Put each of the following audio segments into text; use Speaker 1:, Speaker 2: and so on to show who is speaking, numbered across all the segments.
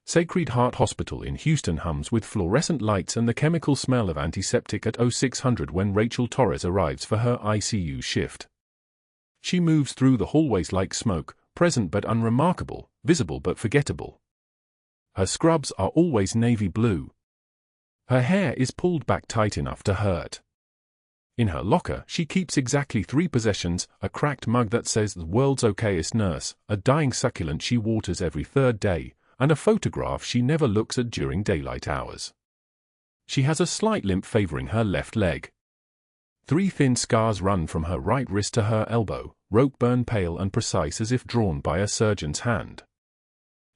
Speaker 1: Sacred Heart Hospital in Houston hums with fluorescent lights and the chemical smell of antiseptic at 0600 when Rachel Torres arrives for her ICU shift. She moves through the hallways like smoke, present but unremarkable, visible but forgettable. Her scrubs are always navy blue. Her hair is pulled back tight enough to hurt. In her locker, she keeps exactly 3 possessions: a cracked mug that says "the world's okayest nurse," a dying succulent she waters every 3rd day, and a photograph she never looks at during daylight hours. She has a slight limp favoring her left leg. 3 thin scars run from her right wrist to her elbow, rope burn pale and precise as if drawn by a surgeon's hand.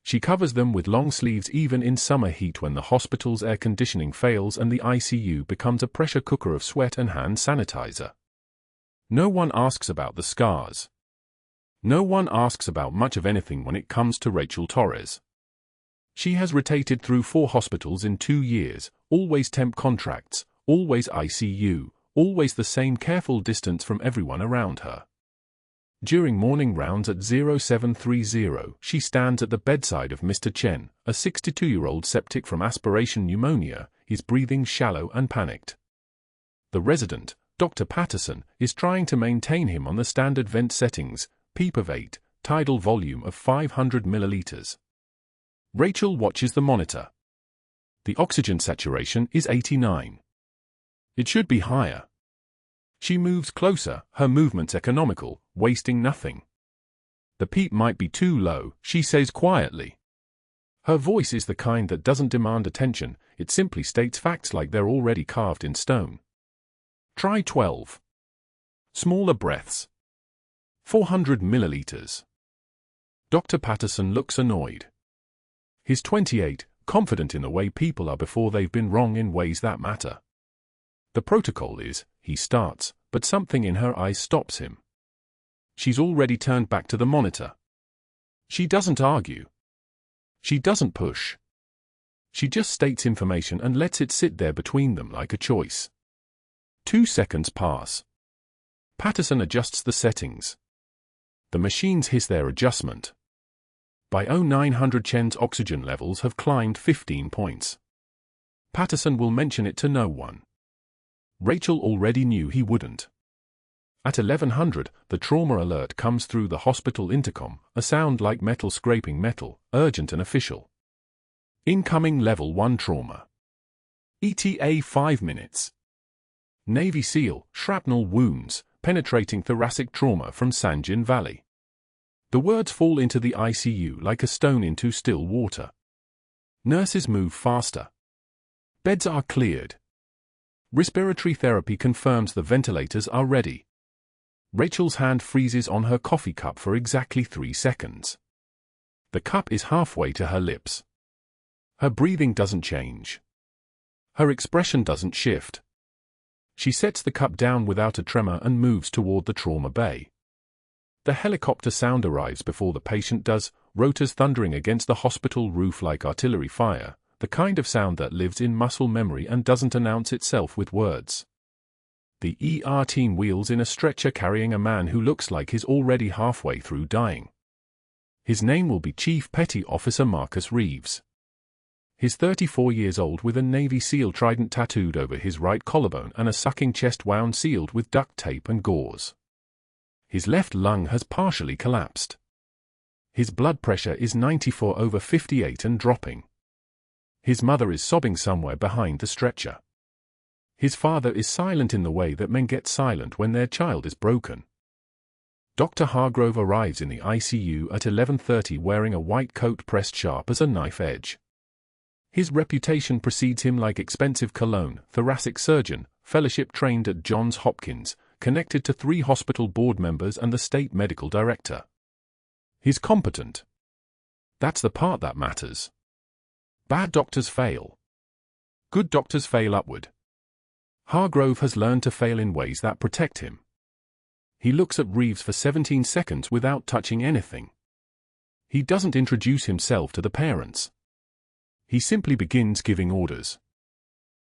Speaker 1: She covers them with long sleeves even in summer heat when the hospital's air conditioning fails and the ICU becomes a pressure cooker of sweat and hand sanitizer. No one asks about the scars. No one asks about much of anything when it comes to Rachel Torres. She has rotated through 4 hospitals in 2 years, always temp contracts, always ICU, always the same careful distance from everyone around her. During morning rounds at 0730, she stands at the bedside of Mr. Chen, a 62-year-old septic from aspiration pneumonia, his breathing shallow and panicked. The resident, Dr. Patterson, is trying to maintain him on the standard vent settings, PEEP of 8, tidal volume of 500 milliliters. Rachel watches the monitor. The oxygen saturation is 89. It should be higher. She moves closer, her movements economical, wasting nothing. The PEEP might be too low, she says quietly. Her voice is the kind that doesn't demand attention, it simply states facts like they're already carved in stone. Try 12. Smaller breaths. 400 milliliters. Dr. Patterson looks annoyed. He's 28, confident in the way people are before they've been wrong in ways that matter. The protocol is, he starts, but something in her eyes stops him. She's already turned back to the monitor. She doesn't argue. She doesn't push. She just states information and lets it sit there between them like a choice. 2 seconds pass. Patterson adjusts the settings. The machines hiss their adjustment. By 0900 Chen's oxygen levels have climbed 15 points. Patterson will mention it to no one. Rachel already knew he wouldn't. At 1100, the trauma alert comes through the hospital intercom, a sound like metal scraping metal, urgent and official. Incoming Level 1 trauma. ETA 5 minutes. Navy SEAL, shrapnel wounds, penetrating thoracic trauma from Sanjin Valley. The words fall into the ICU like a stone into still water. Nurses move faster. Beds are cleared. Respiratory therapy confirms the ventilators are ready. Rachel's hand freezes on her coffee cup for exactly 3 seconds. The cup is halfway to her lips. Her breathing doesn't change. Her expression doesn't shift. She sets the cup down without a tremor and moves toward the trauma bay. The helicopter sound arrives before the patient does, rotors thundering against the hospital roof like artillery fire, the kind of sound that lives in muscle memory and doesn't announce itself with words. The ER team wheels in a stretcher carrying a man who looks like he's already halfway through dying. His name will be Chief Petty Officer Marcus Reeves. He's 34 years old with a Navy SEAL trident tattooed over his right collarbone and a sucking chest wound sealed with duct tape and gauze. His left lung has partially collapsed. His blood pressure is 94/58 and dropping. His mother is sobbing somewhere behind the stretcher. His father is silent in the way that men get silent when their child is broken. Dr. Hargrove arrives in the ICU at 11:30 wearing a white coat pressed sharp as a knife edge. His reputation precedes him like expensive cologne, thoracic surgeon, fellowship trained at Johns Hopkins, connected to 3 hospital board members and the state medical director. He's competent. That's the part that matters. Bad doctors fail. Good doctors fail upward. Hargrove has learned to fail in ways that protect him. He looks at Reeves for 17 seconds without touching anything. He doesn't introduce himself to the parents. He simply begins giving orders.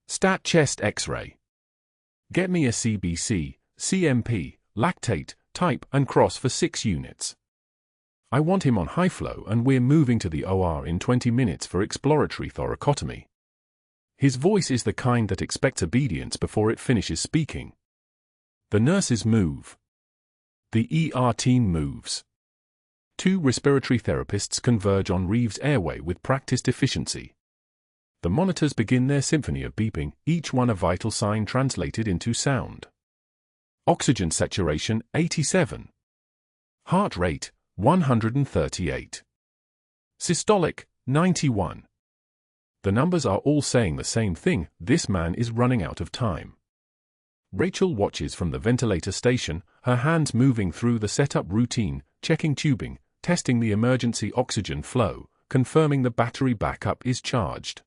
Speaker 1: Stat chest X-ray. Get me a CBC, CMP, lactate, type and cross for 6 units. I want him on high flow and we're moving to the OR in 20 minutes for exploratory thoracotomy. His voice is the kind that expects obedience before it finishes speaking. The nurses move. The ER team moves. 2 respiratory therapists converge on Reeves' airway with practiced efficiency. The monitors begin their symphony of beeping, each one a vital sign translated into sound. Oxygen saturation, 87. Heart rate, 138. Systolic, 91. The numbers are all saying the same thing: this man is running out of time. Rachel watches from the ventilator station, her hands moving through the setup routine, checking tubing, testing the emergency oxygen flow, confirming the battery backup is charged.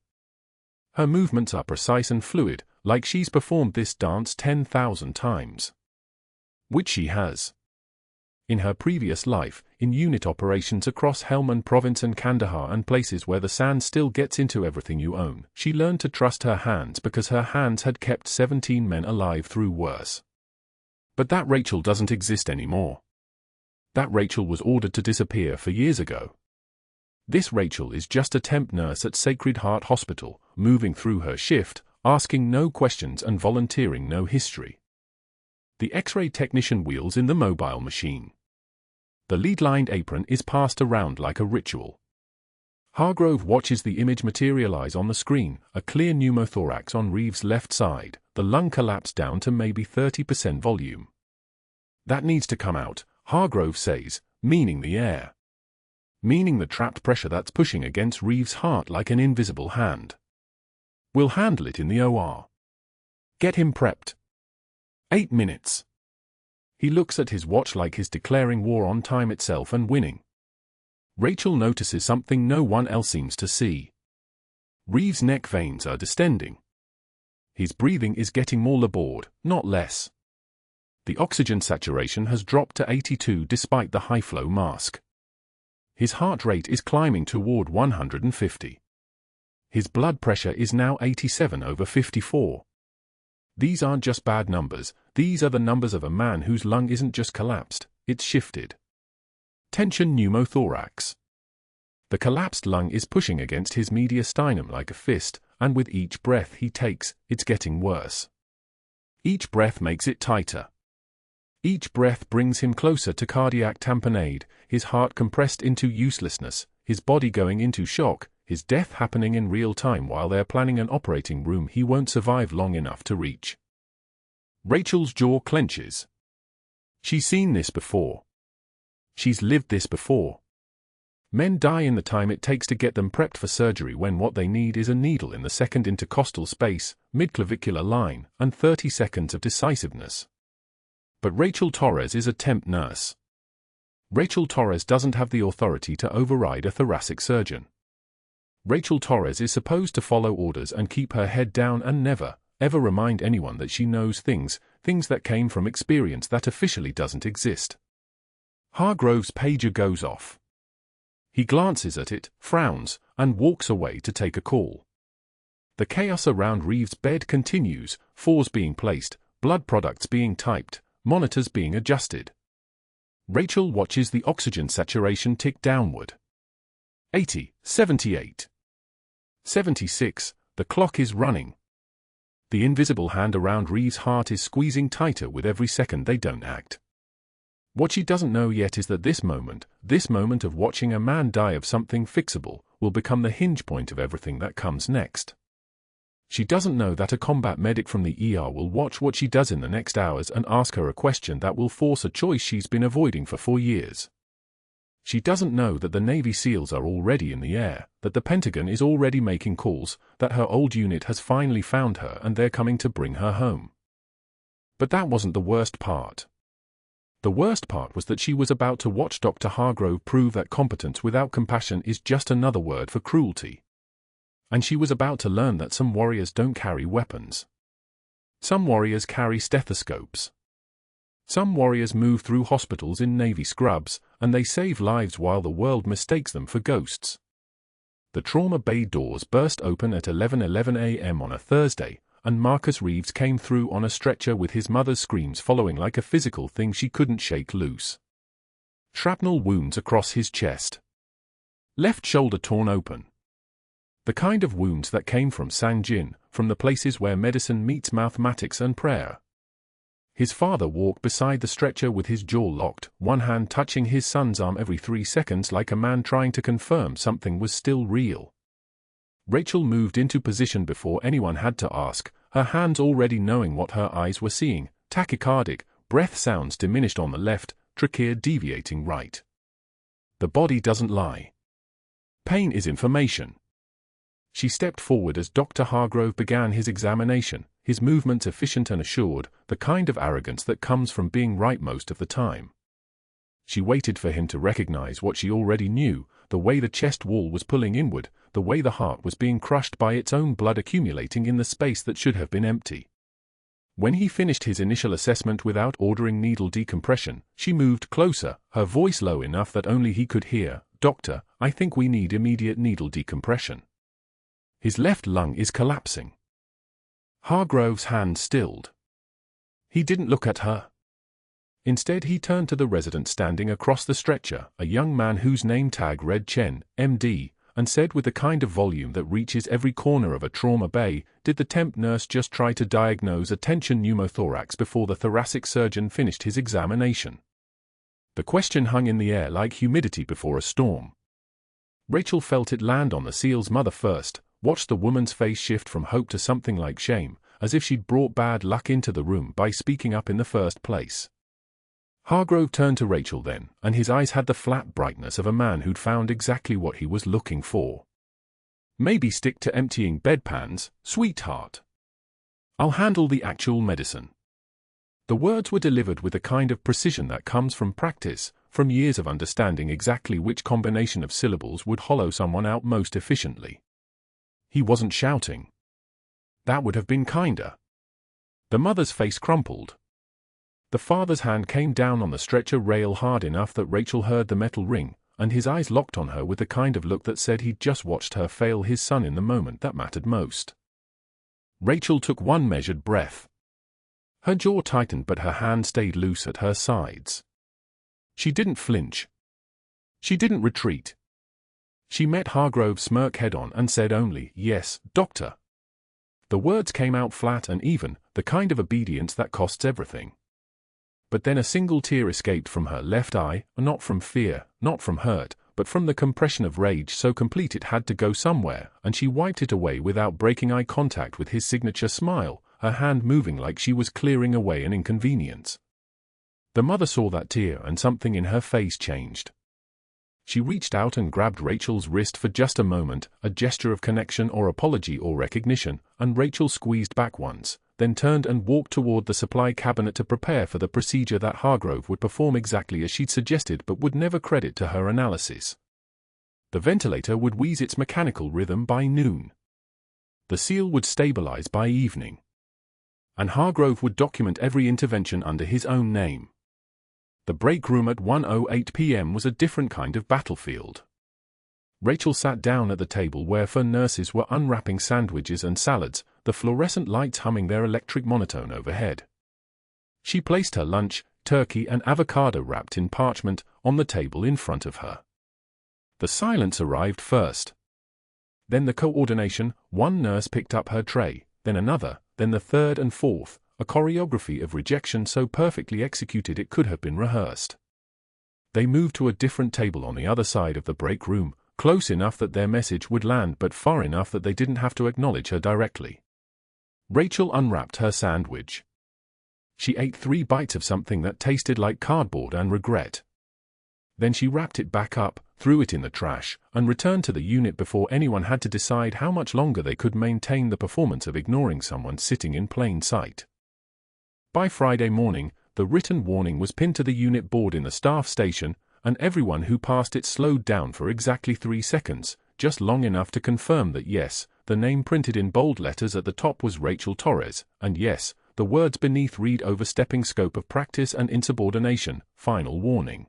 Speaker 1: Her movements are precise and fluid, like she's performed this dance 10,000 times. Which she has. In her previous life, in unit operations across Helmand Province and Kandahar and places where the sand still gets into everything you own, she learned to trust her hands because her hands had kept 17 men alive through worse. But that Rachel doesn't exist anymore. That Rachel was ordered to disappear for years ago. This Rachel is just a temp nurse at Sacred Heart Hospital, moving through her shift, asking no questions and volunteering no history. The X-ray technician wheels in the mobile machine. The lead-lined apron is passed around like a ritual. Hargrove watches the image materialize on the screen, a clear pneumothorax on Reeves' left side, the lung collapse down to maybe 30% volume. That needs to come out, Hargrove says, meaning the air. Meaning the trapped pressure that's pushing against Reeves' heart like an invisible hand. We'll handle it in the OR. Get him prepped. 8 minutes. He looks at his watch like he's declaring war on time itself and winning. Rachel notices something no one else seems to see. Reeves' neck veins are distending. His breathing is getting more labored, not less. The oxygen saturation has dropped to 82 despite the high-flow mask. His heart rate is climbing toward 150. His blood pressure is now 87/54. These aren't just bad numbers, these are the numbers of a man whose lung isn't just collapsed, it's shifted. Tension pneumothorax. The collapsed lung is pushing against his mediastinum like a fist, and with each breath he takes, it's getting worse. Each breath makes it tighter. Each breath brings him closer to cardiac tamponade, his heart compressed into uselessness, his body going into shock, his death happening in real time while they're planning an operating room he won't survive long enough to reach. Rachel's jaw clenches. She's seen this before. She's lived this before. Men die in the time it takes to get them prepped for surgery when what they need is a needle in the second intercostal space, midclavicular line, and 30 seconds of decisiveness. But Rachel Torres is a temp nurse. Rachel Torres doesn't have the authority to override a thoracic surgeon. Rachel Torres is supposed to follow orders and keep her head down and never, ever remind anyone that she knows things that came from experience that officially doesn't exist. Hargrove's pager goes off. He glances at it, frowns, and walks away to take a call. The chaos around Reeves' bed continues, fours being placed, blood products being typed, monitors being adjusted. Rachel watches the oxygen saturation tick downward. 80, 78. 76, the clock is running. The invisible hand around Reeves' heart is squeezing tighter with every second they don't act. What she doesn't know yet is that this moment of watching a man die of something fixable, will become the hinge point of everything that comes next. She doesn't know that a combat medic from the ER will watch what she does in the next hours and ask her a question that will force a choice she's been avoiding for 4 years. She doesn't know that the Navy SEALs are already in the air, that the Pentagon is already making calls, that her old unit has finally found her and they're coming to bring her home. But that wasn't the worst part. The worst part was that she was about to watch Dr. Hargrove prove that competence without compassion is just another word for cruelty. And she was about to learn that some warriors don't carry weapons. Some warriors carry stethoscopes. Some warriors move through hospitals in Navy scrubs, and they save lives while the world mistakes them for ghosts. The trauma bay doors burst open at 11:11 a.m. on a Thursday, and Marcus Reeves came through on a stretcher with his mother's screams following like a physical thing she couldn't shake loose. shrapnel wounds across his chest. Left shoulder torn open. The kind of wounds that came from Sanjin, from the places where medicine meets mathematics and prayer. His father walked beside the stretcher with his jaw locked, one hand touching his son's arm every 3 seconds like a man trying to confirm something was still real. Rachel moved into position before anyone had to ask, her hands already knowing what her eyes were seeing: tachycardic, breath sounds diminished on the left, trachea deviating right. The body doesn't lie. Pain is information. She stepped forward as Dr. Hargrove began his examination, his movements efficient and assured, the kind of arrogance that comes from being right most of the time. She waited for him to recognize what she already knew, the way the chest wall was pulling inward, the way the heart was being crushed by its own blood accumulating in the space that should have been empty. When he finished his initial assessment without ordering needle decompression, she moved closer, her voice low enough that only he could hear. "Doctor, I think we need immediate needle decompression. His left lung is collapsing." Hargrove's hand stilled. He didn't look at her. Instead he turned to the resident standing across the stretcher, a young man whose name tag read Chen, MD, and said with the kind of volume that reaches every corner of a trauma bay, "Did the temp nurse just try to diagnose a tension pneumothorax before the thoracic surgeon finished his examination?" The question hung in the air like humidity before a storm. Rachel felt it land on the SEAL's mother first, watched the woman's face shift from hope to something like shame, as if she'd brought bad luck into the room by speaking up in the first place. Hargrove turned to Rachel then, and his eyes had the flat brightness of a man who'd found exactly what he was looking for. "Maybe stick to emptying bedpans, sweetheart. I'll handle the actual medicine." The words were delivered with a kind of precision that comes from practice, from years of understanding exactly which combination of syllables would hollow someone out most efficiently. He wasn't shouting. That would have been kinder. The mother's face crumpled. The father's hand came down on the stretcher rail hard enough that Rachel heard the metal ring, and his eyes locked on her with the kind of look that said he'd just watched her fail his son in the moment that mattered most. Rachel took one measured breath. Her jaw tightened but her hand stayed loose at her sides. She didn't flinch. She didn't retreat. She met Hargrove's smirk head-on and said only, "Yes, doctor." The words came out flat and even, the kind of obedience that costs everything. But then a single tear escaped from her left eye, not from fear, not from hurt, but from the compression of rage so complete it had to go somewhere, and she wiped it away without breaking eye contact with his signature smile, her hand moving like she was clearing away an inconvenience. The mother saw that tear and something in her face changed. She reached out and grabbed Rachel's wrist for just a moment, a gesture of connection or apology or recognition, and Rachel squeezed back once, then turned and walked toward the supply cabinet to prepare for the procedure that Hargrove would perform exactly as she'd suggested but would never credit to her analysis. The ventilator would wheeze its mechanical rhythm by noon. The SEAL would stabilize by evening. And Hargrove would document every intervention under his own name. The break room at 1:08 p.m. was a different kind of battlefield. Rachel sat down at the table where 4 nurses were unwrapping sandwiches and salads, the fluorescent lights humming their electric monotone overhead. She placed her lunch, turkey and avocado wrapped in parchment, on the table in front of her. The silence arrived first. Then the coordination, one nurse picked up her tray, then another, then the third and fourth, a choreography of rejection so perfectly executed it could have been rehearsed. They moved to a different table on the other side of the break room, close enough that their message would land but far enough that they didn't have to acknowledge her directly. Rachel unwrapped her sandwich. She ate 3 bites of something that tasted like cardboard and regret. Then she wrapped it back up, threw it in the trash, and returned to the unit before anyone had to decide how much longer they could maintain the performance of ignoring someone sitting in plain sight. By Friday morning, the written warning was pinned to the unit board in the staff station, and everyone who passed it slowed down for exactly 3 seconds, just long enough to confirm that yes, the name printed in bold letters at the top was Rachel Torres, and yes, the words beneath read overstepping scope of practice and insubordination, final warning.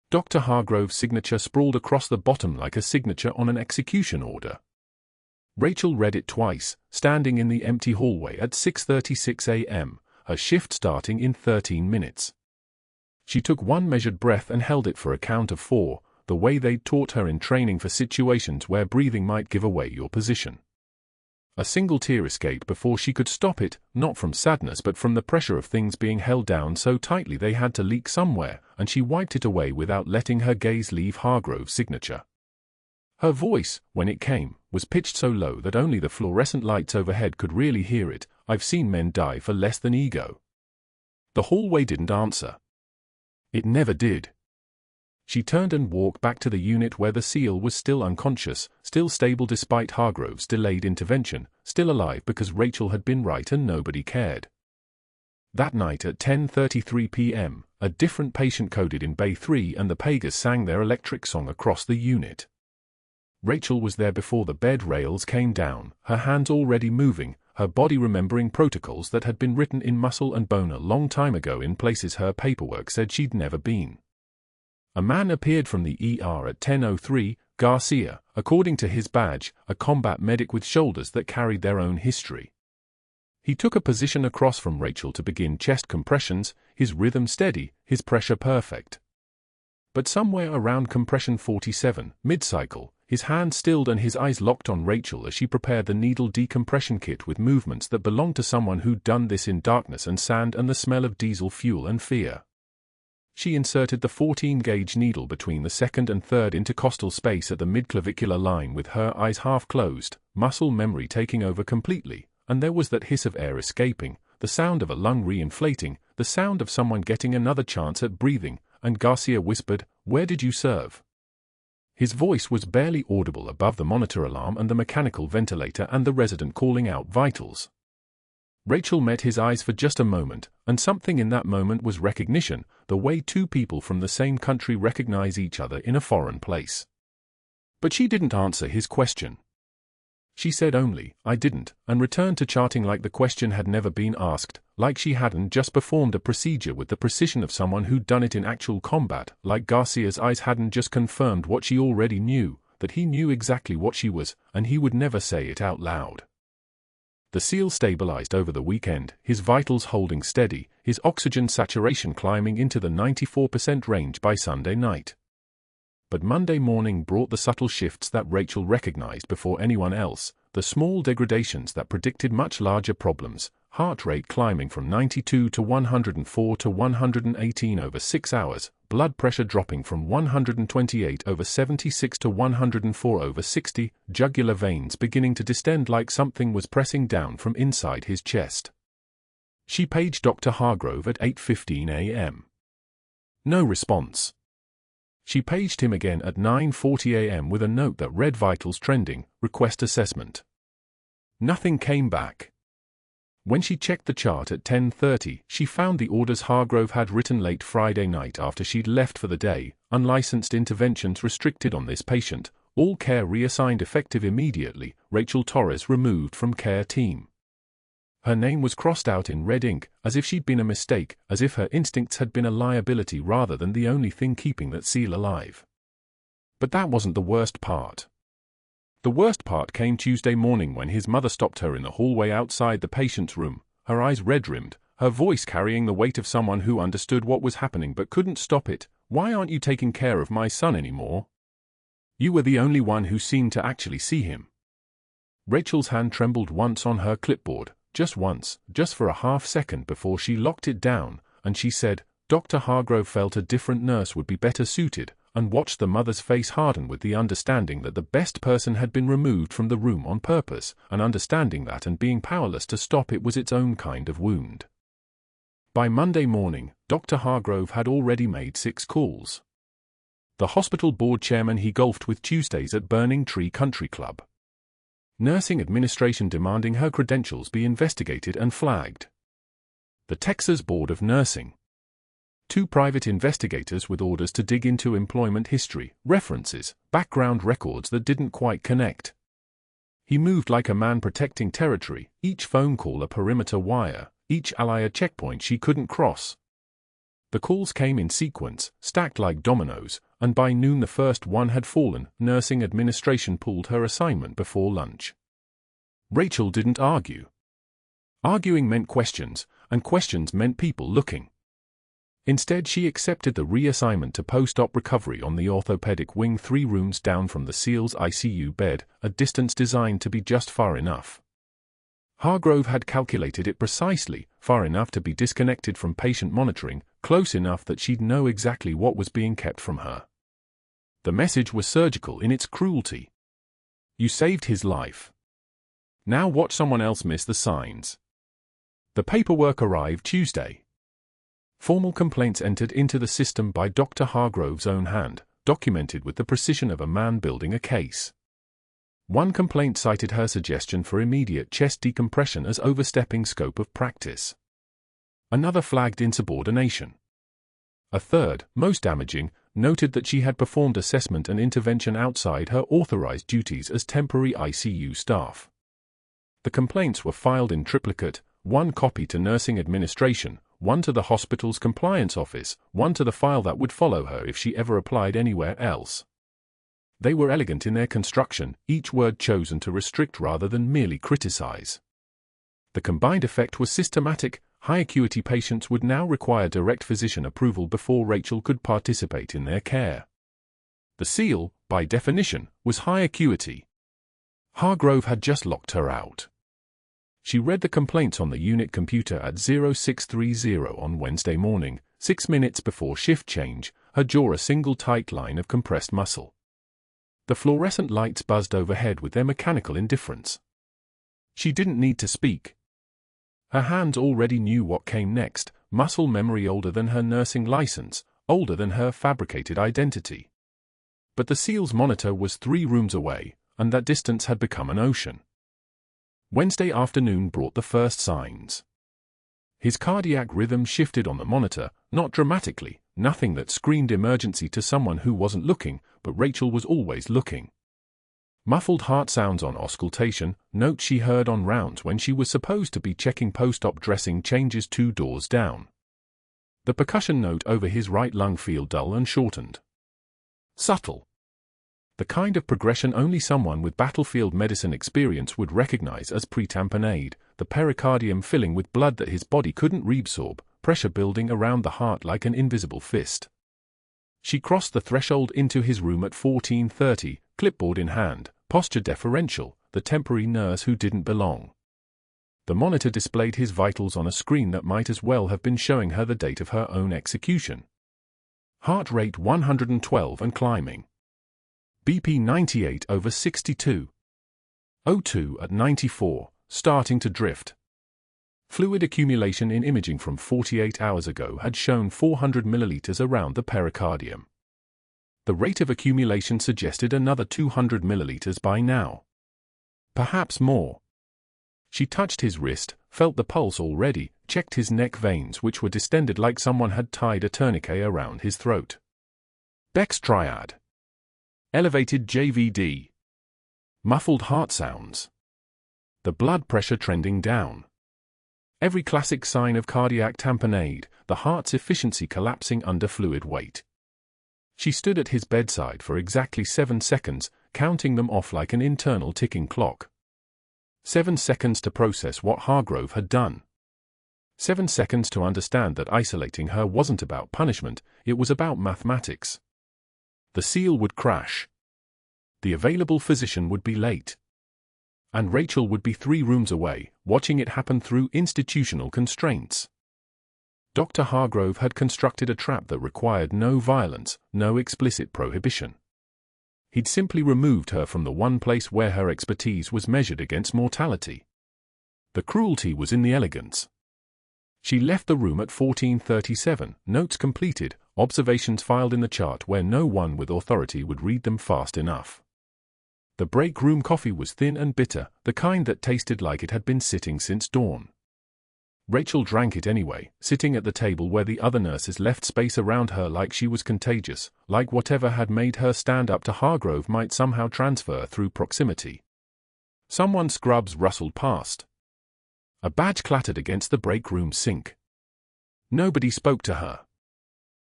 Speaker 1: Dr. Hargrove's signature sprawled across the bottom like a signature on an execution order. Rachel read it twice, standing in the empty hallway at 6:36 a.m., her shift starting in 13 minutes. She took one measured breath and held it for a count of 4, the way they'd taught her in training for situations where breathing might give away your position. A single tear escaped before she could stop it, not from sadness but from the pressure of things being held down so tightly they had to leak somewhere, and she wiped it away without letting her gaze leave Hargrove's signature. Her voice, when it came, was pitched so low that only the fluorescent lights overhead could really hear it. I've seen men die for less than ego. The hallway didn't answer. It never did. She turned and walked back to the unit where the SEAL was still unconscious, still stable despite Hargrove's delayed intervention, still alive because Rachel had been right and nobody cared. That night at 10:33 p.m., a different patient coded in Bay 3 and the Pagas sang their electric song across the unit. Rachel was there before the bed rails came down, her hands already moving, her body remembering protocols that had been written in muscle and bone a long time ago in places her paperwork said she'd never been. A man appeared from the ER at 10:03, Garcia, according to his badge, a combat medic with shoulders that carried their own history. He took a position across from Rachel to begin chest compressions, his rhythm steady, his pressure perfect. But somewhere around compression 47, mid-cycle, his hand stilled and his eyes locked on Rachel as she prepared the needle decompression kit with movements that belonged to someone who'd done this in darkness and sand and the smell of diesel fuel and fear. She inserted the 14-gauge needle between the second and third intercostal space at the midclavicular line with her eyes half closed, muscle memory taking over completely, and there was that hiss of air escaping, the sound of a lung re-inflating, the sound of someone getting another chance at breathing, and Garcia whispered, "Where did you serve?" His voice was barely audible above the monitor alarm and the mechanical ventilator and the resident calling out vitals. Rachel met his eyes for just a moment, and something in that moment was recognition, the way two people from the same country recognize each other in a foreign place. But she didn't answer his question. She said only, "I didn't," and returned to charting like the question had never been asked, like she hadn't just performed a procedure with the precision of someone who'd done it in actual combat, like Garcia's eyes hadn't just confirmed what she already knew, that he knew exactly what she was, and he would never say it out loud. The SEAL stabilized over the weekend, his vitals holding steady, his oxygen saturation climbing into the 94% range by Sunday night. But Monday morning brought the subtle shifts that Rachel recognized before anyone else, the small degradations that predicted much larger problems, heart rate climbing from 92 to 104 to 118 over 6 hours, blood pressure dropping from 128 over 76 to 104 over 60, jugular veins beginning to distend like something was pressing down from inside his chest. She paged Dr. Hargrove at 8:15 a.m. No response. She paged him again at 9:40 a.m. with a note that read vitals trending, request assessment. Nothing came back. When she checked the chart at 10:30, she found the orders Hargrove had written late Friday night after she'd left for the day, unlicensed interventions restricted on this patient, all care reassigned effective immediately, Rachel Torres removed from care team. Her name was crossed out in red ink, as if she'd been a mistake, as if her instincts had been a liability rather than the only thing keeping that SEAL alive. But that wasn't the worst part. The worst part came Tuesday morning when his mother stopped her in the hallway outside the patient's room, her eyes red-rimmed, her voice carrying the weight of someone who understood what was happening but couldn't stop it. "Why aren't you taking care of my son anymore? You were the only one who seemed to actually see him." Rachel's hand trembled once on her clipboard, just once, just for a half second before she locked it down, and she said, Dr. Hargrove felt a different nurse would be better suited, and watched the mother's face harden with the understanding that the best person had been removed from the room on purpose, and understanding that and being powerless to stop it was its own kind of wound. By Monday morning, Dr. Hargrove had already made 6 calls. The hospital board chairman he golfed with Tuesdays at Burning Tree Country Club. Nursing administration demanding her credentials be investigated and flagged. The Texas Board of Nursing. 2 private investigators with orders to dig into employment history, references, background records that didn't quite connect. He moved like a man protecting territory, each phone call a perimeter wire, each ally a checkpoint she couldn't cross. The calls came in sequence, stacked like dominoes, and by noon the first one had fallen. Nursing administration pulled her assignment before lunch. Rachel didn't argue. Arguing meant questions, and questions meant people looking. Instead, she accepted the reassignment to post-op recovery on the orthopedic wing 3 rooms down from the SEAL's ICU bed, a distance designed to be just far enough. Hargrove had calculated it precisely, far enough to be disconnected from patient monitoring, close enough that she'd know exactly what was being kept from her. The message was surgical in its cruelty. You saved his life. Now watch someone else miss the signs. The paperwork arrived Tuesday. Formal complaints entered into the system by Dr. Hargrove's own hand, documented with the precision of a man building a case. One complaint cited her suggestion for immediate chest decompression as overstepping scope of practice. Another flagged insubordination. A third, most damaging, noted that she had performed assessment and intervention outside her authorized duties as temporary ICU staff. The complaints were filed in triplicate, one copy to nursing administration, one to the hospital's compliance office, one to the file that would follow her if she ever applied anywhere else. They were elegant in their construction, each word chosen to restrict rather than merely criticize. The combined effect was systematic. High-acuity patients would now require direct physician approval before Rachel could participate in their care. The SEAL, by definition, was high acuity. Hargrove had just locked her out. She read the complaints on the unit computer at 0630 on Wednesday morning, 6 minutes before shift change, her jaw a single tight line of compressed muscle. The fluorescent lights buzzed overhead with their mechanical indifference. She didn't need to speak. Her hands already knew what came next, muscle memory older than her nursing license, older than her fabricated identity. But the SEAL's monitor was 3 rooms away, and that distance had become an ocean. Wednesday afternoon brought the first signs. His cardiac rhythm shifted on the monitor, not dramatically, nothing that screamed emergency to someone who wasn't looking, but Rachel was always looking. Muffled heart sounds on auscultation, notes she heard on rounds when she was supposed to be checking post-op dressing changes 2 doors down. The percussion note over his right lung felt dull and shortened. Subtle. The kind of progression only someone with battlefield medicine experience would recognize as pretamponade, the pericardium filling with blood that his body couldn't reabsorb, pressure building around the heart like an invisible fist. She crossed the threshold into his room at 14:30, clipboard in hand, posture deferential, the temporary nurse who didn't belong. The monitor displayed his vitals on a screen that might as well have been showing her the date of her own execution. Heart rate 112 and climbing. BP 98/62. O2 at 94, starting to drift. Fluid accumulation in imaging from 48 hours ago had shown 400 milliliters around the pericardium. The rate of accumulation suggested another 200 milliliters by now. Perhaps more. She touched his wrist, felt the pulse already, checked his neck veins which were distended like someone had tied a tourniquet around his throat. Beck's triad. Elevated JVD. Muffled heart sounds. The blood pressure trending down. Every classic sign of cardiac tamponade, the heart's efficiency collapsing under fluid weight. She stood at his bedside for exactly 7 seconds, counting them off like an internal ticking clock. 7 seconds to process what Hargrove had done. 7 seconds to understand that isolating her wasn't about punishment, it was about mathematics. The SEAL would crash. The available physician would be late. And Rachel would be 3 rooms away, watching it happen through institutional constraints. Dr. Hargrove had constructed a trap that required no violence, no explicit prohibition. He'd simply removed her from the one place where her expertise was measured against mortality. The cruelty was in the elegance. She left the room at 14:37, notes completed, observations filed in the chart where no one with authority would read them fast enough. The break room coffee was thin and bitter, the kind that tasted like it had been sitting since dawn. Rachel drank it anyway, sitting at the table where the other nurses left space around her like she was contagious, like whatever had made her stand up to Hargrove might somehow transfer through proximity. Someone's scrubs rustled past. A badge clattered against the break room sink. Nobody spoke to her.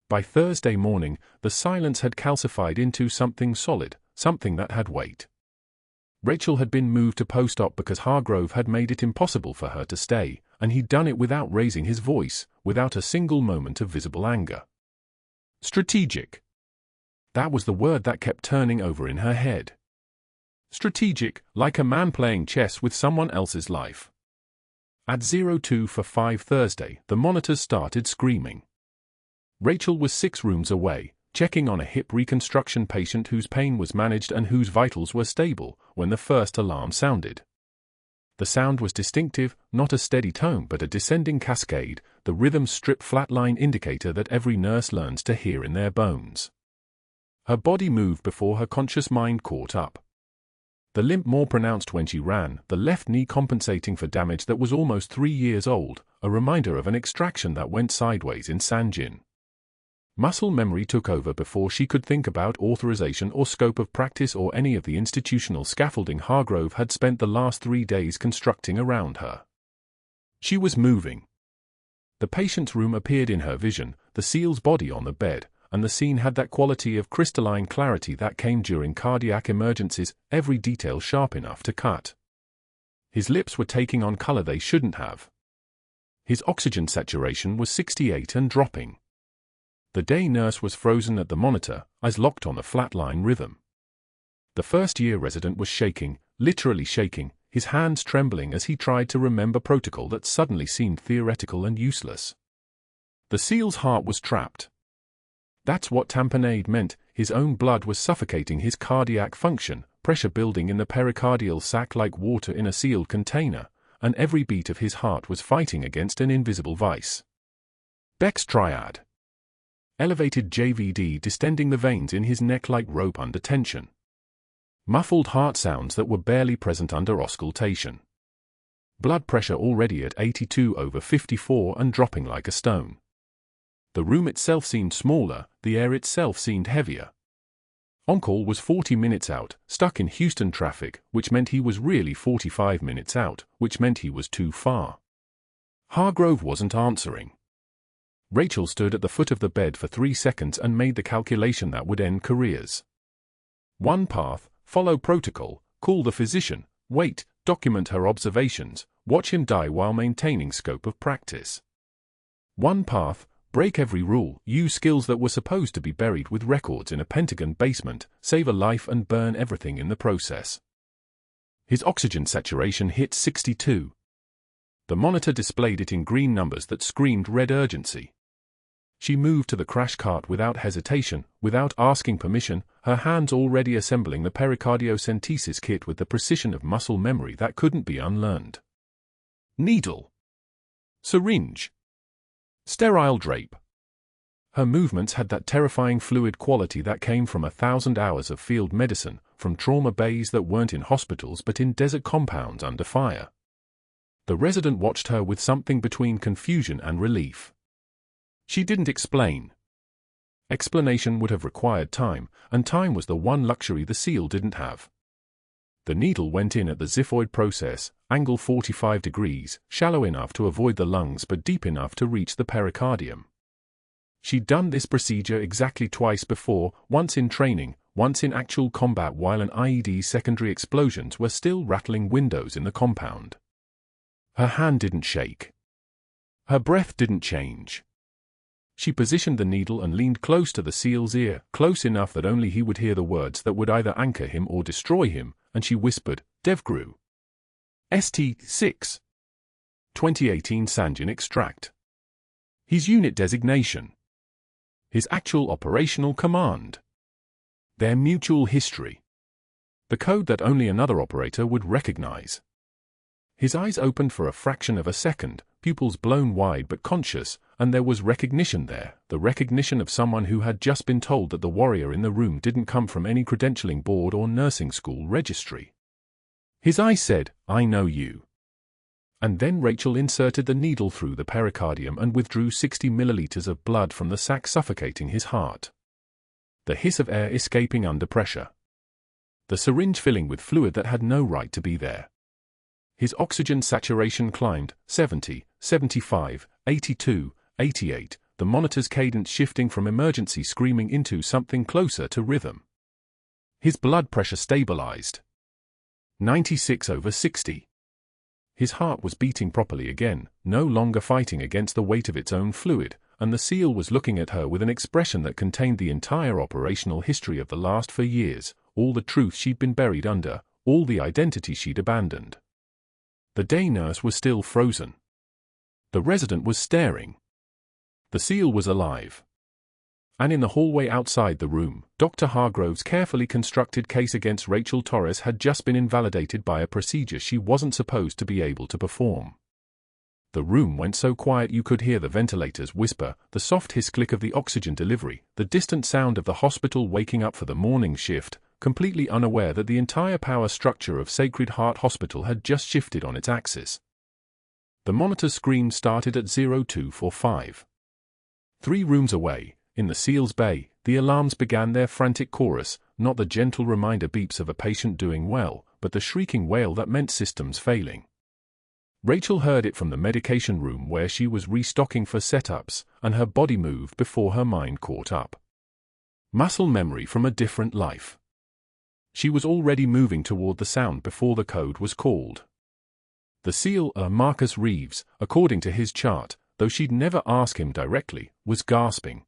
Speaker 1: By Thursday morning, the silence had calcified into something solid, something that had weight. Rachel had been moved to post-op because Hargrove had made it impossible for her to stay, and he'd done it without raising his voice, without a single moment of visible anger. Strategic. That was the word that kept turning over in her head. Strategic, like a man playing chess with someone else's life. At 02 for 5 Thursday, the monitors started screaming. Rachel was 6 rooms away, checking on a hip reconstruction patient whose pain was managed and whose vitals were stable, when the first alarm sounded. The sound was distinctive, not a steady tone but a descending cascade, the rhythm strip flatline indicator that every nurse learns to hear in their bones. Her body moved before her conscious mind caught up. The limp more pronounced when she ran, the left knee compensating for damage that was almost 3 years old, a reminder of an extraction that went sideways in Sanjin. Muscle memory took over before she could think about authorization or scope of practice or any of the institutional scaffolding Hargrove had spent the last 3 days constructing around her. She was moving. The patient's room appeared in her vision, the SEAL's body on the bed, and the scene had that quality of crystalline clarity that came during cardiac emergencies, every detail sharp enough to cut. His lips were taking on color they shouldn't have. His oxygen saturation was 68 and dropping. The day nurse was frozen at the monitor, eyes locked on the flatline rhythm. The first-year resident was shaking, literally shaking, his hands trembling as he tried to remember protocol that suddenly seemed theoretical and useless. The SEAL's heart was trapped. That's what tamponade meant. His own blood was suffocating his cardiac function, pressure building in the pericardial sac like water in a sealed container, and every beat of his heart was fighting against an invisible vice. Beck's triad. Elevated JVD distending the veins in his neck like rope under tension. Muffled heart sounds that were barely present under auscultation. Blood pressure already at 82/54 and dropping like a stone. The room itself seemed smaller, the air itself seemed heavier. On-call was 40 minutes out, stuck in Houston traffic, which meant he was really 45 minutes out, which meant he was too far. Hargrove wasn't answering. Rachel stood at the foot of the bed for 3 seconds and made the calculation that would end careers. One path, follow protocol, call the physician, wait, document her observations, watch him die while maintaining scope of practice. One path, break every rule, use skills that were supposed to be buried with records in a Pentagon basement, save a life and burn everything in the process. His oxygen saturation hit 62. The monitor displayed it in green numbers that screamed red urgency. She moved to the crash cart without hesitation, without asking permission, her hands already assembling the pericardiocentesis kit with the precision of muscle memory that couldn't be unlearned. Needle. Syringe. Sterile drape. Her movements had that terrifying fluid quality that came from 1,000 hours of field medicine, from trauma bays that weren't in hospitals but in desert compounds under fire. The resident watched her with something between confusion and relief. She didn't explain. Explanation would have required time, and time was the one luxury the SEAL didn't have. The needle went in at the xiphoid process, angle 45 degrees, shallow enough to avoid the lungs but deep enough to reach the pericardium. She'd done this procedure exactly twice before, once in training, once in actual combat while an IED's secondary explosions were still rattling windows in the compound. Her hand didn't shake. Her breath didn't change. She positioned the needle and leaned close to the SEAL's ear, close enough that only he would hear the words that would either anchor him or destroy him, and she whispered, "DevGru. ST-6. 2018 Sanjin extract. His unit designation. His actual operational command. Their mutual history. The code that only another operator would recognize." His eyes opened for a fraction of a second, pupils blown wide but conscious, and there was recognition there, the recognition of someone who had just been told that the warrior in the room didn't come from any credentialing board or nursing school registry. His eyes said, "I know you." And then Rachel inserted the needle through the pericardium and withdrew 60 milliliters of blood from the sac, suffocating his heart. The hiss of air escaping under pressure. The syringe filling with fluid that had no right to be there. His oxygen saturation climbed, 70, 75, 82, 88, the monitor's cadence shifting from emergency screaming into something closer to rhythm. His blood pressure stabilized. 96/60. His heart was beating properly again, no longer fighting against the weight of its own fluid, and the SEAL was looking at her with an expression that contained the entire operational history of the last 4 years, all the truth she'd been buried under, all the identity she'd abandoned. The day nurse was still frozen. The resident was staring. The SEAL was alive. And in the hallway outside the room, Dr. Hargrove's carefully constructed case against Rachel Torres had just been invalidated by a procedure she wasn't supposed to be able to perform. The room went so quiet you could hear the ventilators whisper, the soft hiss-click of the oxygen delivery, the distant sound of the hospital waking up for the morning shift, completely unaware that the entire power structure of Sacred Heart Hospital had just shifted on its axis. The monitor screen started at 0245. 3 rooms away, in the SEAL's bay, the alarms began their frantic chorus, not the gentle reminder beeps of a patient doing well, but the shrieking wail that meant systems failing. Rachel heard it from the medication room where she was restocking for setups, and her body moved before her mind caught up. Muscle memory from a different life. She was already moving toward the sound before the code was called. The SEAL, Marcus Reeves, according to his chart, though she'd never ask him directly, was gasping.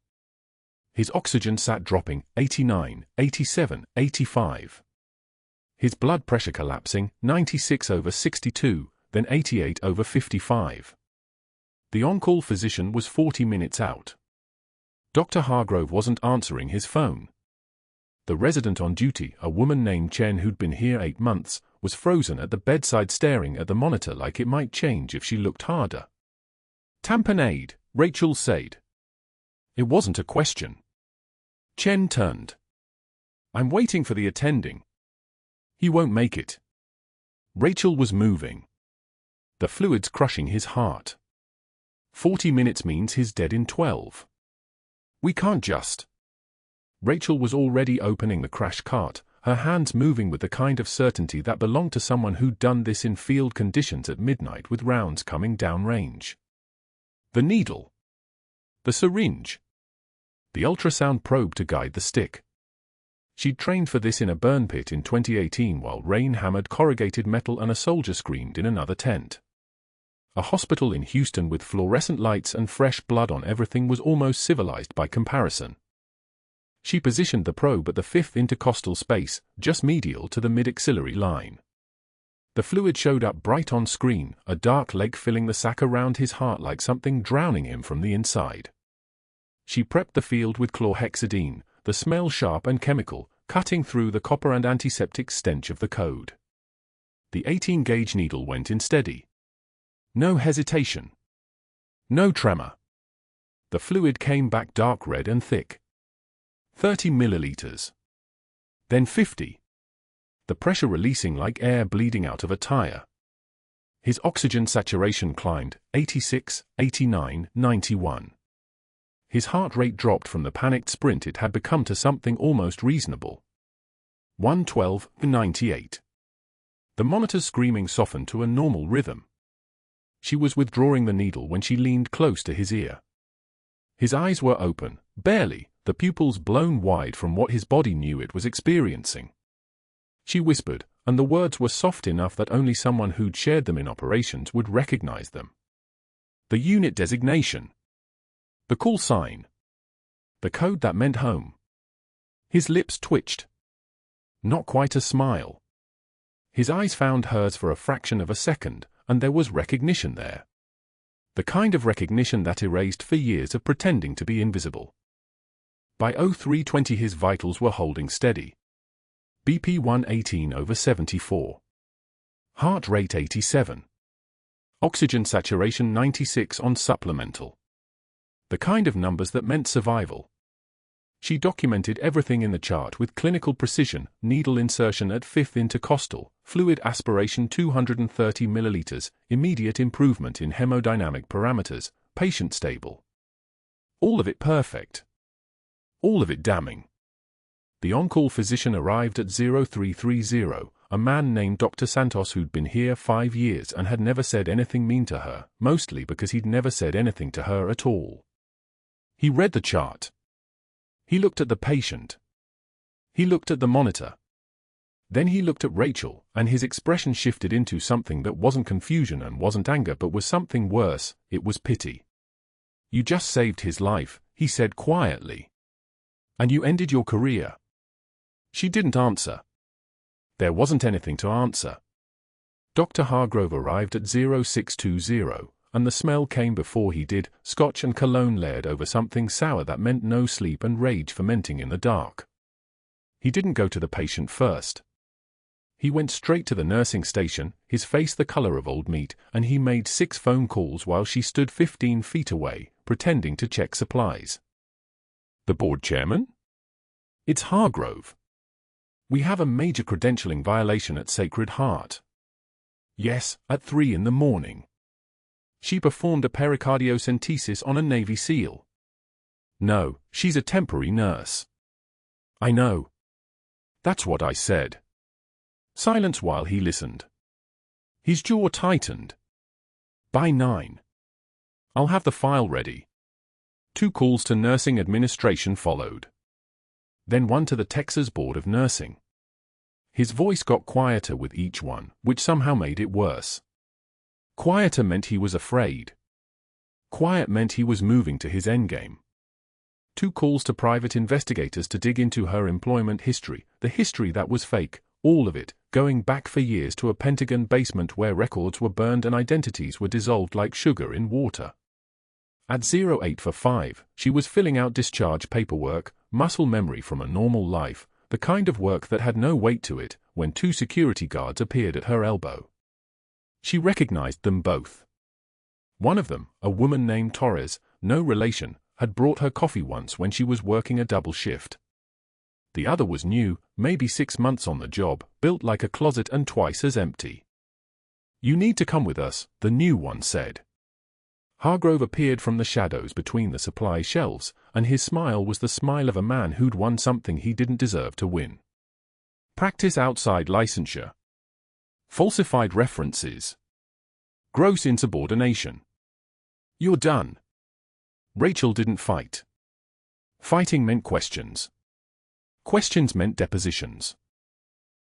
Speaker 1: His oxygen sat dropping, 89, 87, 85. His blood pressure collapsing, 96/62, then 88/55. The on-call physician was 40 minutes out. Dr. Hargrove wasn't answering his phone. The resident on duty, a woman named Chen who'd been here 8 months, was frozen at the bedside staring at the monitor like it might change if she looked harder. "Tamponade," Rachel said. It wasn't a question. Chen turned. "I'm waiting for the attending." "He won't make it." Rachel was moving. The fluids crushing his heart. 40 minutes means he's dead in 12. "We can't just." Rachel was already opening the crash cart, her hands moving with the kind of certainty that belonged to someone who'd done this in field conditions at midnight with rounds coming down range. The needle. The syringe. The ultrasound probe to guide the stick. She'd trained for this in a burn pit in 2018 while rain hammered corrugated metal and a soldier screamed in another tent. A hospital in Houston with fluorescent lights and fresh blood on everything was almost civilized by comparison. She positioned the probe at the 5th intercostal space, just medial to the mid-axillary line. The fluid showed up bright on screen, a dark lake filling the sac around his heart like something drowning him from the inside. She prepped the field with chlorhexidine, the smell sharp and chemical, cutting through the copper and antiseptic stench of the code. The 18-gauge needle went in steady. No hesitation. No tremor. The fluid came back dark red and thick. 30 milliliters. Then 50. The pressure releasing like air bleeding out of a tire. His oxygen saturation climbed, 86, 89, 91. His heart rate dropped from the panicked sprint it had become to something almost reasonable. 112/98. The monitor's screaming softened to a normal rhythm. She was withdrawing the needle when she leaned close to his ear. His eyes were open, barely, the pupils blown wide from what his body knew it was experiencing. She whispered, and the words were soft enough that only someone who'd shared them in operations would recognize them. The unit designation. The call sign. The code that meant home. His lips twitched. Not quite a smile. His eyes found hers for a fraction of a second, and there was recognition there. The kind of recognition that erased for years of pretending to be invisible. By 0320 his vitals were holding steady. BP 118/74. Heart rate 87. Oxygen saturation 96 on supplemental. The kind of numbers that meant survival. She documented everything in the chart with clinical precision, needle insertion at 5th intercostal, fluid aspiration 230 milliliters, immediate improvement in hemodynamic parameters, patient stable. All of it perfect. All of it damning. The on-call physician arrived at 0330, a man named Dr. Santos who'd been here 5 years and had never said anything mean to her, mostly because he'd never said anything to her at all. He read the chart. He looked at the patient. He looked at the monitor. Then he looked at Rachel, and his expression shifted into something that wasn't confusion and wasn't anger but was something worse. It was pity. "You just saved his life," he said quietly. "And you ended your career." She didn't answer. There wasn't anything to answer. Dr. Hargrove arrived at 0620, and the smell came before he did, scotch and cologne layered over something sour that meant no sleep and rage fermenting in the dark. He didn't go to the patient first. He went straight to the nursing station, his face the color of old meat, and he made 6 phone calls while she stood 15 feet away, pretending to check supplies. "The board chairman?" "It's Hargrove. We have a major credentialing violation at Sacred Heart." "Yes, at 3 in the morning. She performed a pericardiocentesis on a Navy SEAL." "No, she's a temporary nurse." "I know. That's what I said." Silence while he listened. His jaw tightened. "By 9. I'll have the file ready." 2 calls to nursing administration followed. Then one to the Texas Board of Nursing. His voice got quieter with each one, which somehow made it worse. Quieter meant he was afraid. Quiet meant he was moving to his endgame. 2 calls to private investigators to dig into her employment history, the history that was fake, all of it, going back for years to a Pentagon basement where records were burned and identities were dissolved like sugar in water. At 08:05, she was filling out discharge paperwork, muscle memory from a normal life, the kind of work that had no weight to it, when 2 security guards appeared at her elbow. She recognized them both. One of them, a woman named Torres, no relation, had brought her coffee once when she was working a double shift. The other was new, maybe 6 months on the job, built like a closet and twice as empty. "You need to come with us," the new one said. Hargrove appeared from the shadows between the supply shelves, and his smile was the smile of a man who'd won something he didn't deserve to win. "Practice outside licensure. Falsified references. Gross insubordination. You're done." Rachel didn't fight. Fighting meant questions. Questions meant depositions.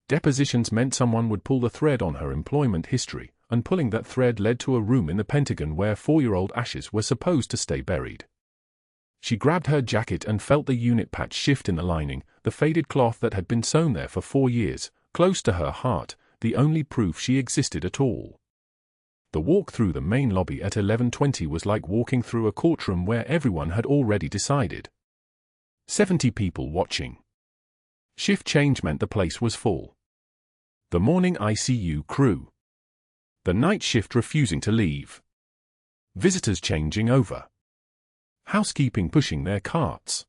Speaker 1: Depositions meant someone would pull the thread on her employment history, and pulling that thread led to a room in the Pentagon where 4-year-old ashes were supposed to stay buried. She grabbed her jacket and felt the unit patch shift in the lining, the faded cloth that had been sewn there for 4 years, close to her heart, the only proof she existed at all. The walk through the main lobby at 11:20 was like walking through a courtroom where everyone had already decided. 70 people watching. Shift change meant the place was full. The morning ICU crew. The night shift refusing to leave. Visitors changing over. Housekeeping pushing their carts.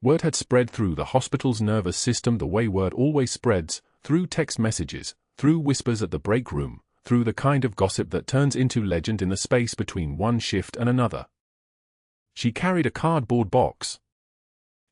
Speaker 1: Word had spread through the hospital's nervous system the way word always spreads, through text messages, through whispers at the break room, through the kind of gossip that turns into legend in the space between one shift and another. She carried a cardboard box.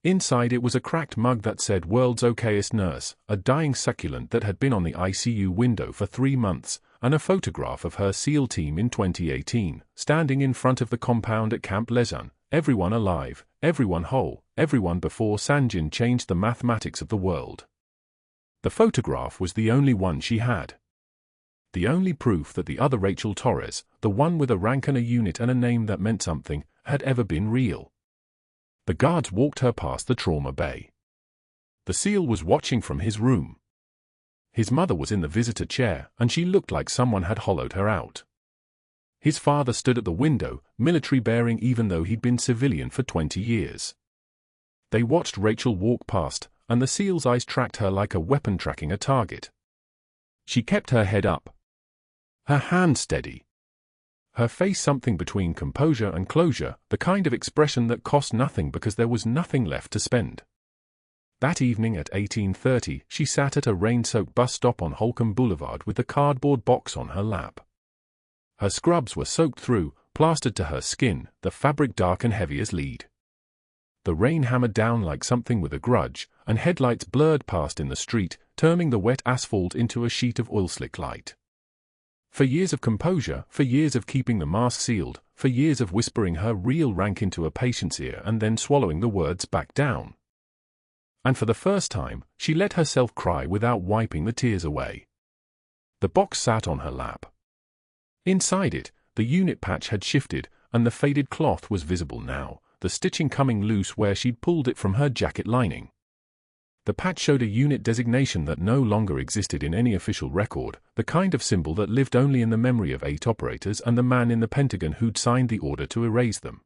Speaker 1: Inside it was a cracked mug that said "World's Okayest Nurse," a dying succulent that had been on the ICU window for 3 months, and a photograph of her SEAL team in 2018, standing in front of the compound at Camp Lejeune, everyone alive, everyone whole, everyone before Sanjin changed the mathematics of the world. The photograph was the only one she had. The only proof that the other Rachel Torres, the one with a rank and a unit and a name that meant something, had ever been real. The guards walked her past the trauma bay. The SEAL was watching from his room. His mother was in the visitor chair, and she looked like someone had hollowed her out. His father stood at the window, military-bearing even though he'd been civilian for 20 years. They watched Rachel walk past, and the SEAL's eyes tracked her like a weapon tracking a target. She kept her head up. Her hand steady. Her face something between composure and closure, the kind of expression that cost nothing because there was nothing left to spend. That evening at 18:30, she sat at a rain-soaked bus stop on Holcomb Boulevard with the cardboard box on her lap. Her scrubs were soaked through, plastered to her skin, the fabric dark and heavy as lead. The rain hammered down like something with a grudge, and headlights blurred past in the street, turning the wet asphalt into a sheet of oil-slick light. For years of composure, for years of keeping the mask sealed, for years of whispering her real rank into a patient's ear and then swallowing the words back down. And for the first time, she let herself cry without wiping the tears away. The box sat on her lap. Inside it, the unit patch had shifted, and the faded cloth was visible now, the stitching coming loose where she'd pulled it from her jacket lining. The patch showed a unit designation that no longer existed in any official record, the kind of symbol that lived only in the memory of 8 operators and the man in the Pentagon who'd signed the order to erase them.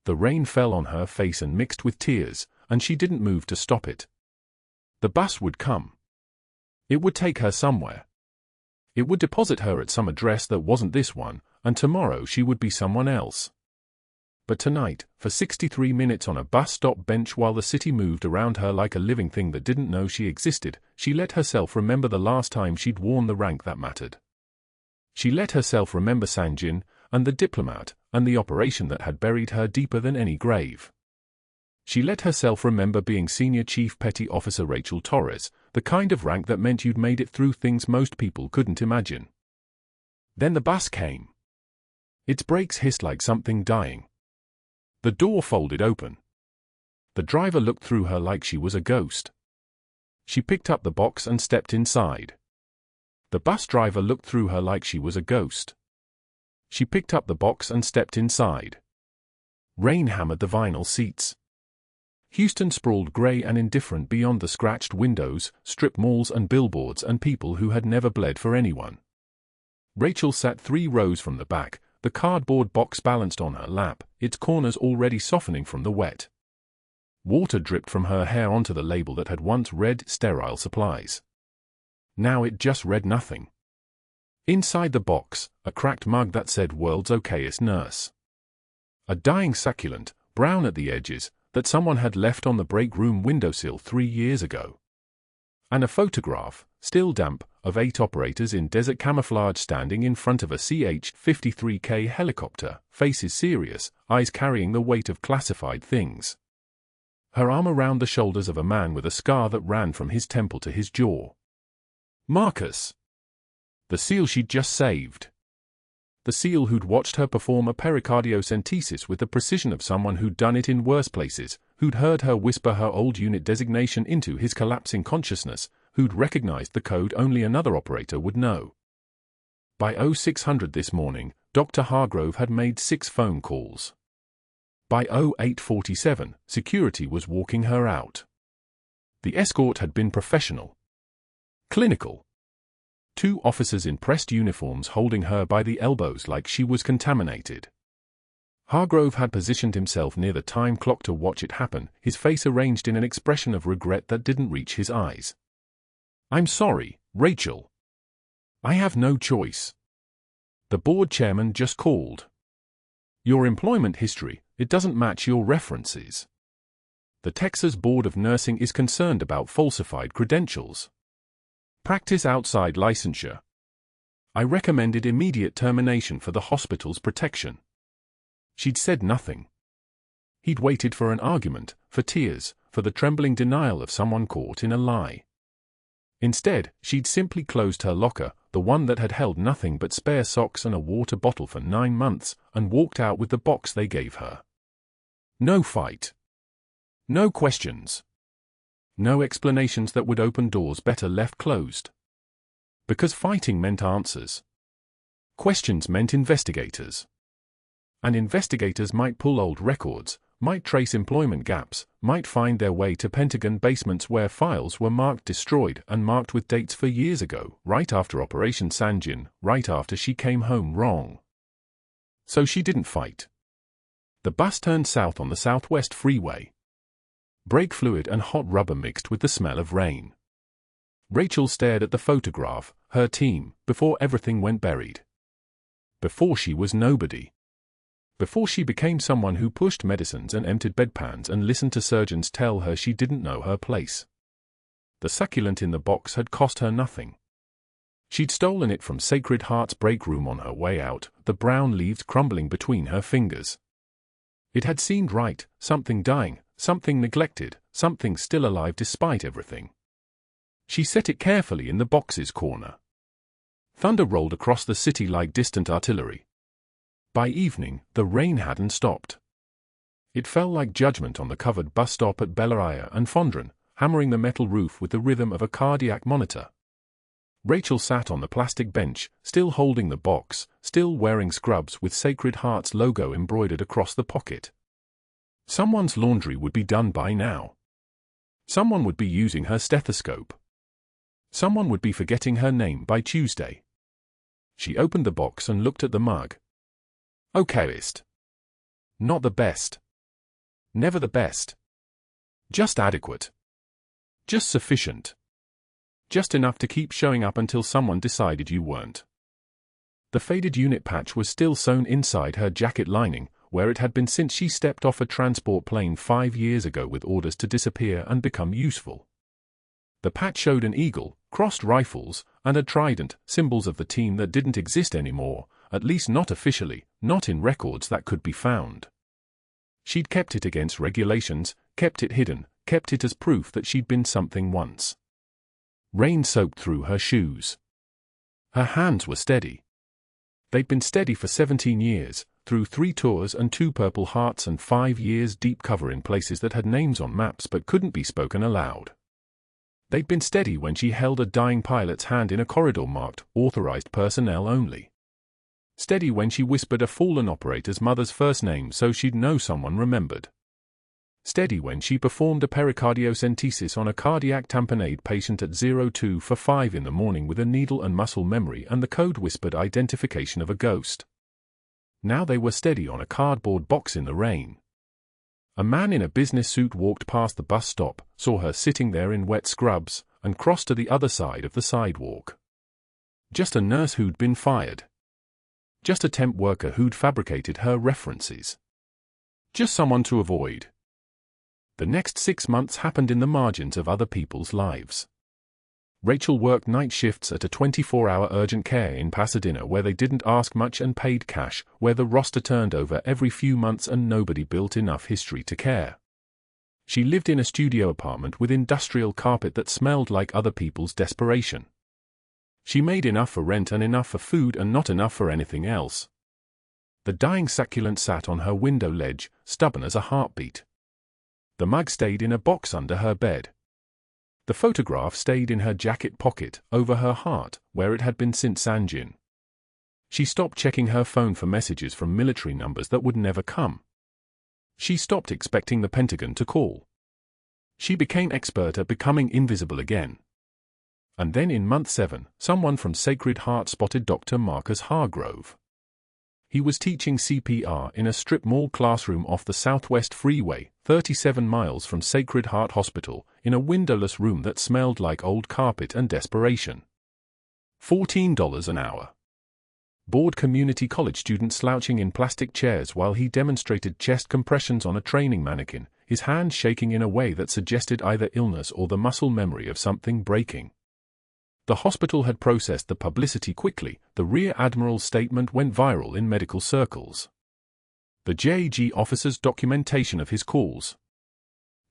Speaker 1: The rain fell on her face and mixed with tears, and she didn't move to stop it. The bus would come. It would take her somewhere. It would deposit her at some address that wasn't this one, and tomorrow she would be someone else. But tonight, for 63 minutes on a bus stop bench while the city moved around her like a living thing that didn't know she existed, she let herself remember the last time she'd worn the rank that mattered. She let herself remember Sanjin, and the diplomat, and the operation that had buried her deeper than any grave. She let herself remember being Senior Chief Petty Officer Rachel Torres, the kind of rank that meant you'd made it through things most people couldn't imagine. Then the bus came. Its brakes hissed like something dying. The door folded open. The driver looked through her like she was a ghost. She picked up the box and stepped inside. The bus driver looked through her like she was a ghost. She picked up the box and stepped inside. Rain hammered the vinyl seats. Houston sprawled grey and indifferent beyond the scratched windows, strip malls and billboards and people who had never bled for anyone. Rachel sat 3 rows from the back, the cardboard box balanced on her lap, its corners already softening from the wet. Water dripped from her hair onto the label that had once read sterile supplies. Now it just read nothing. Inside the box, a cracked mug that said World's Okayest Nurse. A dying succulent, brown at the edges, that someone had left on the break room windowsill 3 years ago. And a photograph, still damp, of 8 operators in desert camouflage standing in front of a CH-53K helicopter, faces serious, eyes carrying the weight of classified things. Her arm around the shoulders of a man with a scar that ran from his temple to his jaw. Marcus. The SEAL she'd just saved. The SEAL who'd watched her perform a pericardiocentesis with the precision of someone who'd done it in worse places, who'd heard her whisper her old unit designation into his collapsing consciousness, who'd recognized the code only another operator would know. By 0600 this morning, Dr. Hargrove had made 6 phone calls. By 0847, security was walking her out. The escort had been professional. Clinical. 2 officers in pressed uniforms holding her by the elbows like she was contaminated. Hargrove had positioned himself near the time clock to watch it happen, his face arranged in an expression of regret that didn't reach his eyes. "I'm sorry, Rachel. I have no choice. The board chairman just called. Your employment history, it doesn't match your references. The Texas Board of Nursing is concerned about falsified credentials. Practice outside licensure. I recommended immediate termination for the hospital's protection." She'd said nothing. He'd waited for an argument, for tears, for the trembling denial of someone caught in a lie. Instead, she'd simply closed her locker, the one that had held nothing but spare socks and a water bottle for 9 months, and walked out with the box they gave her. No fight. No questions. No explanations that would open doors better left closed. Because fighting meant answers. Questions meant investigators. And investigators might pull old records, might trace employment gaps, might find their way to Pentagon basements where files were marked destroyed and marked with dates for years ago, right after Operation Sanjin, right after she came home wrong. So she didn't fight. The bus turned south on the Southwest Freeway. Brake fluid and hot rubber mixed with the smell of rain. Rachel stared at the photograph, her team, before everything went buried. Before she was nobody. Before she became someone who pushed medicines and emptied bedpans and listened to surgeons tell her she didn't know her place. The succulent in the box had cost her nothing. She'd stolen it from Sacred Heart's break room on her way out, the brown leaves crumbling between her fingers. It had seemed right, something dying, something neglected, something still alive despite everything. She set it carefully in the box's corner. Thunder rolled across the city like distant artillery. By evening, the rain hadn't stopped. It fell like judgment on the covered bus stop at Bellaria and Fondren, hammering the metal roof with the rhythm of a cardiac monitor. Rachel sat on the plastic bench, still holding the box, still wearing scrubs with Sacred Heart's logo embroidered across the pocket. Someone's laundry would be done by now. Someone would be using her stethoscope. Someone would be forgetting her name by Tuesday. She opened the box and looked at the mug. Okayist. Not the best. Never the best. Just adequate. Just sufficient. Just enough to keep showing up until someone decided you weren't. The faded unit patch was still sewn inside her jacket lining, where it had been since she stepped off a transport plane 5 years ago with orders to disappear and become useful. The patch showed an eagle, crossed rifles, and a trident, symbols of the team that didn't exist anymore, at least not officially, not in records that could be found. She'd kept it against regulations, kept it hidden, kept it as proof that she'd been something once. Rain soaked through her shoes. Her hands were steady. They'd been steady for 17 years, through 3 tours and 2 Purple Hearts and 5 years deep cover in places that had names on maps but couldn't be spoken aloud. They'd been steady when she held a dying pilot's hand in a corridor marked "Authorized Personnel Only." Steady when she whispered a fallen operator's mother's first name so she'd know someone remembered. Steady when she performed a pericardiocentesis on a cardiac tamponade patient at 02 for 5 in the morning with a needle and muscle memory and the code-whispered identification of a ghost. Now they were steady on a cardboard box in the rain. A man in a business suit walked past the bus stop, saw her sitting there in wet scrubs, and crossed to the other side of the sidewalk. Just a nurse who'd been fired. Just a temp worker who'd fabricated her references. Just someone to avoid. The next 6 months happened in the margins of other people's lives. Rachel worked night shifts at a 24-hour urgent care in Pasadena where they didn't ask much and paid cash, where the roster turned over every few months and nobody built enough history to care. She lived in a studio apartment with industrial carpet that smelled like other people's desperation. She made enough for rent and enough for food and not enough for anything else. The dying succulent sat on her window ledge, stubborn as a heartbeat. The mug stayed in a box under her bed. The photograph stayed in her jacket pocket, over her heart, where it had been since Sanjin. She stopped checking her phone for messages from military numbers that would never come. She stopped expecting the Pentagon to call. She became expert at becoming invisible again. And then in month 7, someone from Sacred Heart spotted Dr. Marcus Hargrove. He was teaching CPR in a strip mall classroom off the Southwest Freeway, 37 miles from Sacred Heart Hospital, in a windowless room that smelled like old carpet and desperation. $14 an hour. Bored community college student slouching in plastic chairs while he demonstrated chest compressions on a training mannequin, his hands shaking in a way that suggested either illness or the muscle memory of something breaking. The hospital had processed the publicity quickly. The Rear Admiral's statement went viral in medical circles. The JG officer's documentation of his calls.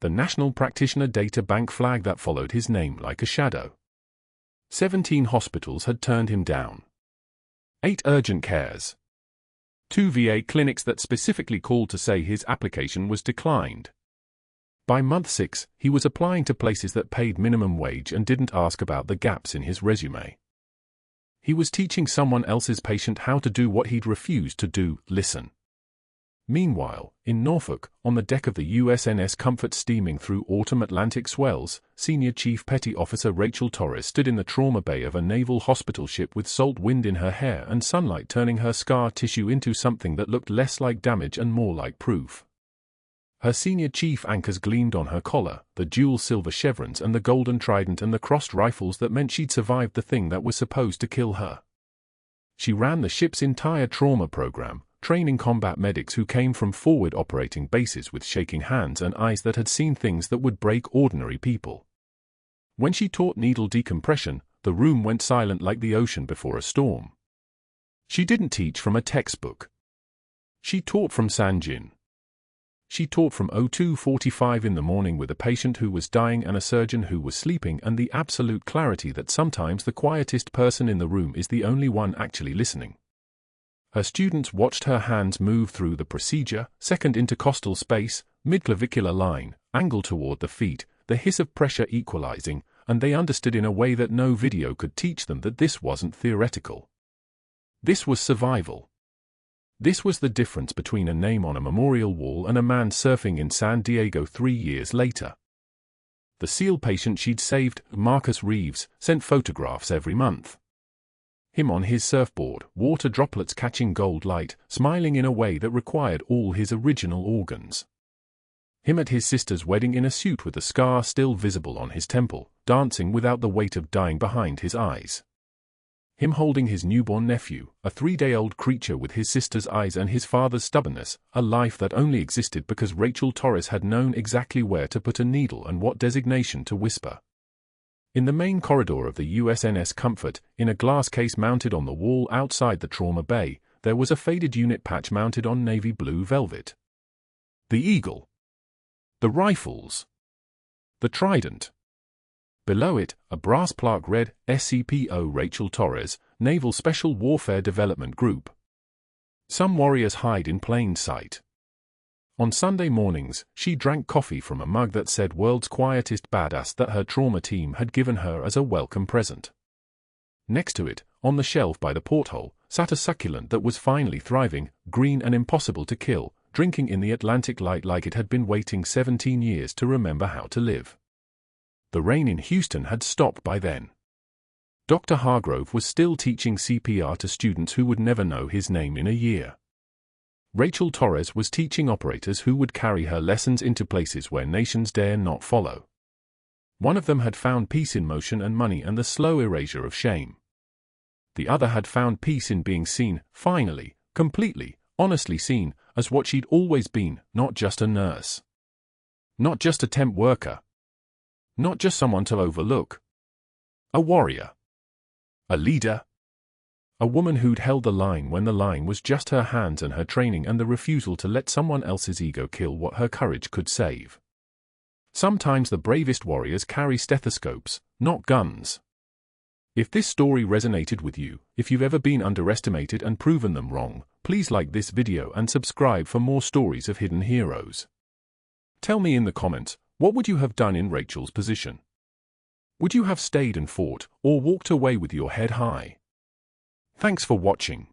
Speaker 1: The National Practitioner Data Bank flag that followed his name like a shadow. 17 hospitals had turned him down. 8 urgent cares. 2 VA clinics that specifically called to say his application was declined. By month 6, he was applying to places that paid minimum wage and didn't ask about the gaps in his resume. He was teaching someone else's patient how to do what he'd refused to do, listen. Meanwhile, in Norfolk, on the deck of the USNS Comfort steaming through autumn Atlantic swells, Senior Chief Petty Officer Rachel Torres stood in the trauma bay of a naval hospital ship with salt wind in her hair and sunlight turning her scar tissue into something that looked less like damage and more like proof. Her senior chief anchors gleamed on her collar, the dual silver chevrons and the golden trident and the crossed rifles that meant she'd survived the thing that was supposed to kill her. She ran the ship's entire trauma program, training combat medics who came from forward operating bases with shaking hands and eyes that had seen things that would break ordinary people. When she taught needle decompression, the room went silent like the ocean before a storm. She didn't teach from a textbook. She taught from Sanjin. She taught from 02:45 in the morning with a patient who was dying and a surgeon who was sleeping and the absolute clarity that sometimes the quietest person in the room is the only one actually listening. Her students watched her hands move through the procedure, second intercostal space, midclavicular line, angle toward the feet, the hiss of pressure equalizing, and they understood in a way that no video could teach them that this wasn't theoretical. This was survival. This was the difference between a name on a memorial wall and a man surfing in San Diego 3 years later. The SEAL patient she'd saved, Marcus Reeves, sent photographs every month. Him on his surfboard, water droplets catching gold light, smiling in a way that required all his original organs. Him at his sister's wedding in a suit with a scar still visible on his temple, dancing without the weight of dying behind his eyes. Him holding his newborn nephew, a 3-day-old creature with his sister's eyes and his father's stubbornness, a life that only existed because Rachel Torres had known exactly where to put a needle and what designation to whisper. In the main corridor of the USNS Comfort, in a glass case mounted on the wall outside the trauma bay, there was a faded unit patch mounted on navy blue velvet. The Eagle. The rifles. The Trident. Below it, a brass plaque read, SCPO Rachel Torres, Naval Special Warfare Development Group. Some warriors hide in plain sight. On Sunday mornings, she drank coffee from a mug that said World's Quietest Badass that her trauma team had given her as a welcome present. Next to it, on the shelf by the porthole, sat a succulent that was finally thriving, green and impossible to kill, drinking in the Atlantic light like it had been waiting 17 years to remember how to live. The rain in Houston had stopped by then. Dr. Hargrove was still teaching CPR to students who would never know his name in a year. Rachel Torres was teaching operators who would carry her lessons into places where nations dare not follow. One of them had found peace in motion and money and the slow erasure of shame. The other had found peace in being seen, finally, completely, honestly seen, as what she'd always been, not just a nurse. Not just a temp worker. Not just someone to overlook. A warrior. A leader. A woman who'd held the line when the line was just her hands and her training and the refusal to let someone else's ego kill what her courage could save. Sometimes the bravest warriors carry stethoscopes, not guns. If this story resonated with you, if you've ever been underestimated and proven them wrong, please like this video and subscribe for more stories of hidden heroes. Tell me in the comments, what would you have done in Rachel's position? Would you have stayed and fought, or walked away with your head high? Thanks for watching.